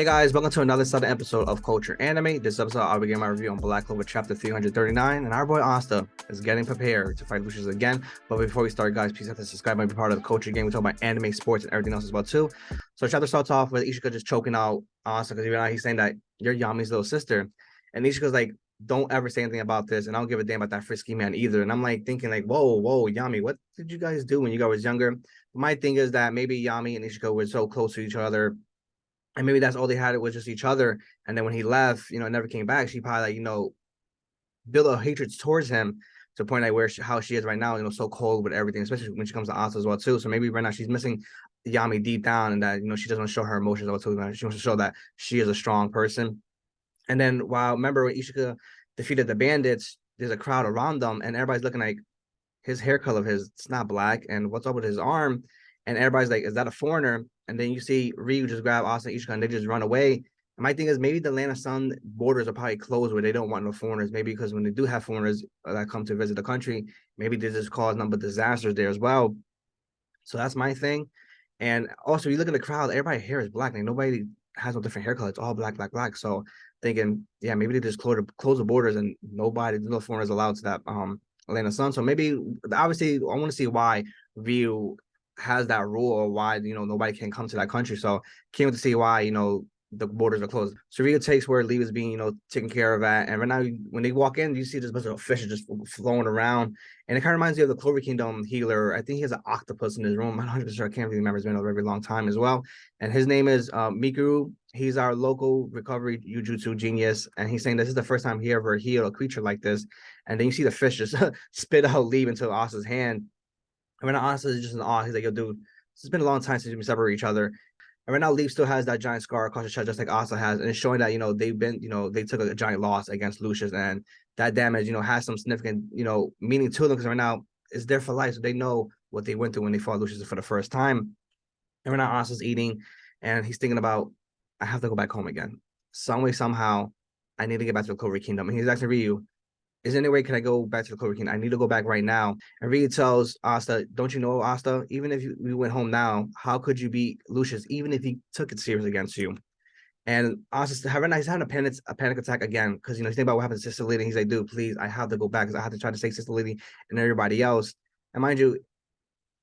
guys, welcome to another sudden episode of Culture Anime. This episode, I'll begin my review on Black Clover Chapter 339, and our boy Asta is getting prepared to fight Lucius again. But before we start, guys, please have to subscribe and be part of the Culture Game. We talk about anime, sports, and everything else as well too. So chapter starts off with Ishika just choking out Asta because he's saying that you're Yami's little sister, and Ishika's like, "Don't ever say anything about this, and I don't give a damn about that frisky man either." And I'm like thinking like, "Whoa, Yami, what did you guys do when you guys was younger?" My thing is that maybe Yami and Ishika were so close to each other. And maybe that's all they had, it was just each other. And then when he left, never came back. She probably built a hatred towards him to the point like how she is right now, so cold with everything, especially when she comes to Asa as well too. So maybe right now she's missing Yami deep down, and that she doesn't want to show her emotions or too. She wants to show that she is a strong person. And then remember when Ishika defeated the bandits, there's a crowd around them, and everybody's looking like his hair color of his, it's not black, and what's up with his arm? And everybody's like, is that a foreigner? And then you see Ryu just grab Asta and Ishika and they just run away. And my thing is maybe the land of sun borders are probably closed where they don't want no foreigners. Maybe because when they do have foreigners that come to visit the country, maybe they just cause number of disasters there as well. So that's my thing. And also, you look at the crowd, everybody's hair is black. Like nobody has no different hair color. It's all black, black, black. So thinking, yeah, maybe they just close the borders and no foreigners allowed to that land of sun. So maybe obviously I want to see why Ryu has that rule, or why nobody can come to that country. So can't wait to see why the borders are closed. So Ryu takes where Liebe is being taken care of at, and right now when they walk in, you see this bunch of fish just flowing around, and it kind of reminds you of the Clover Kingdom healer. I think he has an octopus in his room. I'm not 100% sure. I can't really remember. It's been a very long time as well. And his name is Mikuru. He's our local recovery Jujutsu genius, and he's saying this is the first time he ever healed a creature like this. And then you see the fish just spit out Liebe into Asa's hand. And right now, Asta is just in awe. He's like, yo, dude, it's been a long time since we separate each other. And right now, Liebe still has that giant scar across his chest, just like Asta has. And it's showing that, they took a giant loss against Lucius. And that damage, has some significant, meaning to them, because right now it's there for life. So they know what they went through when they fought Lucius for the first time. And right now, Asta's eating, and he's thinking about, I have to go back home again. Some way, somehow, I need to get back to the Clover Kingdom. And he's asking Ryu, is there any way can I go back to the Clover Kingdom? I need to go back right now. And Ryu tells Asta, don't you know, Asta, even if we went home now, how could you beat Lucius, even if he took it serious against you? And Asta, he's having a panic attack again, because he's thinking about what happened to Sister Lady. He's like, dude, please, I have to go back because I have to try to save Sister Lady and everybody else. And mind you,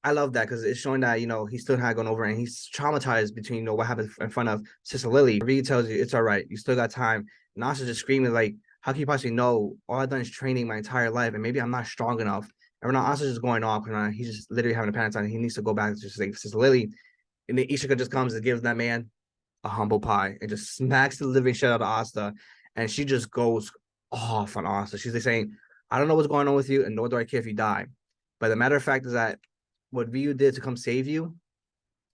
I love that because it's showing that he still had gone over and he's traumatized between what happened in front of Sister Lily. Ryu tells you it's all right, you still got time. And Asta's just screaming like, how can you possibly know? All I've done is training my entire life, and maybe I'm not strong enough. And now Asta's just going off, and he's just literally having a panic attack. He needs to go back to save Sister Lily. And then Ishika just comes and gives that man a humble pie and just smacks the living shit out of Asta. And she just goes off on Asta. She's like saying, I don't know what's going on with you, and nor do I care if you die. But the matter of fact is that what Ryu did to come save you,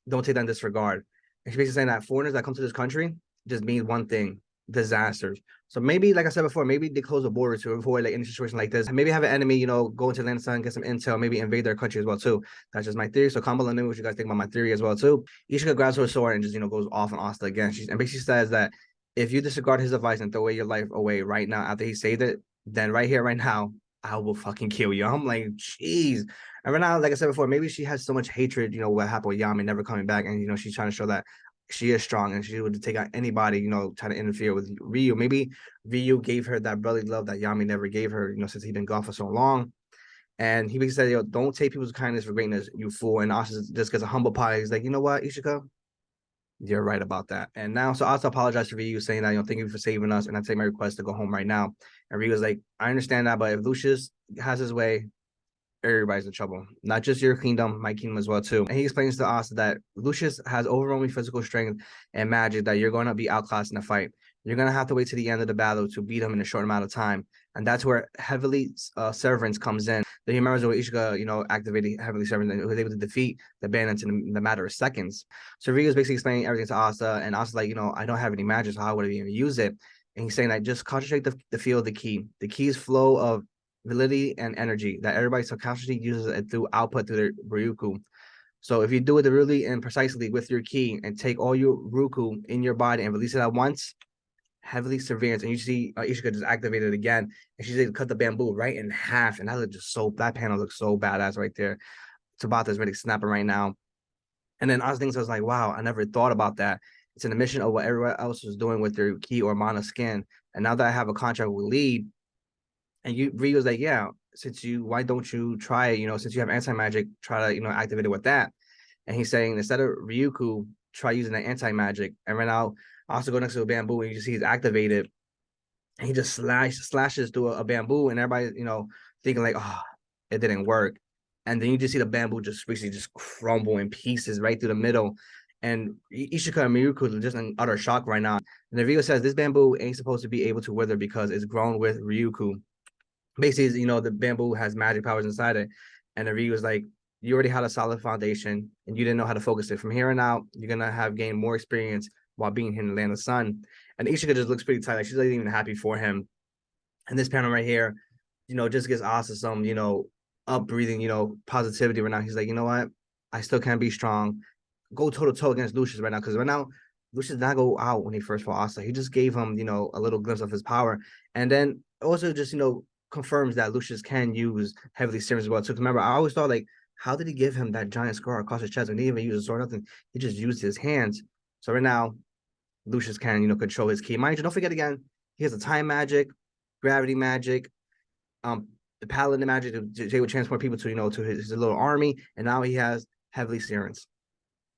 don't take that in disregard. And she's basically saying that foreigners that come to this country just mean one thing: disasters. So maybe, like I said before, maybe they close the border to avoid like any situation like this. And maybe have an enemy, go into land sun, get some intel, maybe invade their country as well too. That's just my theory. So comment below, let me know what you guys think about my theory as well too. Ishika grabs her sword and just goes off on Asta again. And basically says that if you disregard his advice and throw away your life away right now after he saved it, then right here, right now, I will fucking kill you. I'm like, jeez. And right now, like I said before, maybe she has so much hatred, what happened with Yami never coming back. And, she's trying to show that she is strong and she would take out anybody, trying to interfere with Ryu. Maybe Ryu gave her that brotherly love that Yami never gave her, since he'd been gone for so long. And he basically said, don't take people's kindness for greatness, you fool. And Asta just gets a humble pie. He's like, you know what, Ishika? You're right about that. And now, so Asta apologized to Ryu, saying that, thank you for saving us. And I take my request to go home right now. And Ryu was like, I understand that, but if Lucius has his way, everybody's in trouble. Not just your kingdom, my kingdom as well too. And he explains to us that Lucius has overwhelming physical strength and magic that you're going to be outclassed in a fight. You're going to have to wait to the end of the battle to beat him in a short amount of time. And that's where Heavenly Severance comes in. Then he remembers when Ishika, activated Heavenly Severance and was able to defeat the bandits in the matter of seconds. So Ryu is basically explaining everything to Asta, and Asta's like, I don't have any magic, so how would I even use it? And he's saying that just concentrate the feel of the key. The key's flow of validity and energy that everybody subconsciously uses it through output through their Ryuku. So if you do it really and precisely with your ki and take all your Ryuku in your body and release it at once, Heavenly Severance, and you see Ishika just activated again, and she's able to cut the bamboo right in half, and that panel looks so badass right there. Tabata is really snapping right now. And then I was thinking, so I was like, wow, I never thought about that. It's an admission of what everyone else was doing with their ki or mana skin. And now that I have a contract with Liebe, and Ryu's like, yeah, why don't you try it? Since you have anti-magic, try to, activate it with that. And he's saying, instead of Ryuku, try using the anti-magic. And right now, also go next to a bamboo, and you see he's activated. And he just slashes through a bamboo, and everybody, thinking like, oh, it didn't work. And then you just see the bamboo just basically just crumble in pieces right through the middle. And Ishika and Miyuku are just in utter shock right now. And the video says this bamboo ain't supposed to be able to wither because it's grown with Ryuku. Basically, the bamboo has magic powers inside it. And the review is like, you already had a solid foundation and you didn't know how to focus it. From here on out, you're going to have gained more experience while being here in the land of the sun. And Ishika just looks pretty tight. Like she's not even happy for him. And this panel right here, just gives Asta some, up breathing, positivity right now. He's like, you know what? I still can't be strong. Go toe to toe against Lucius right now. Because right now, Lucius did not go out when he first fought Asta. He just gave him, a little glimpse of his power. And then also just, confirms that Lucius can use Heavenly Severance as well. So remember, I always thought, like, how did he give him that giant scar across his chest? And he didn't even use a sword, nothing. He just used his hands. So right now, Lucius can, control his ki. Mind you, don't forget again, he has a time magic, gravity magic, the paladin magic to able to transport people to, to his little army. And now he has Heavenly Severance.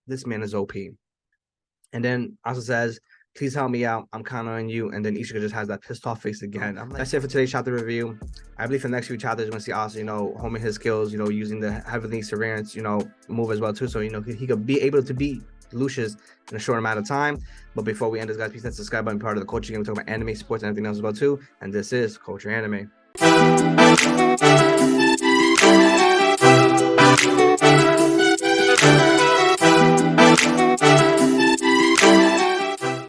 This man is OP. And then also says, please help me out. I'm counting on you. And then Ishika just has that pissed off face again. That's it for today's chapter review. I believe for the next few chapters, you're going to see Asta, homing his skills, using the Heavenly Severance, move as well too. So, he could be able to beat Lucius in a short amount of time. But before we end this, guys, please hit the subscribe button, part of the Culture Game. We talk about anime, sports, and everything else as well too. And this is Culture Anime.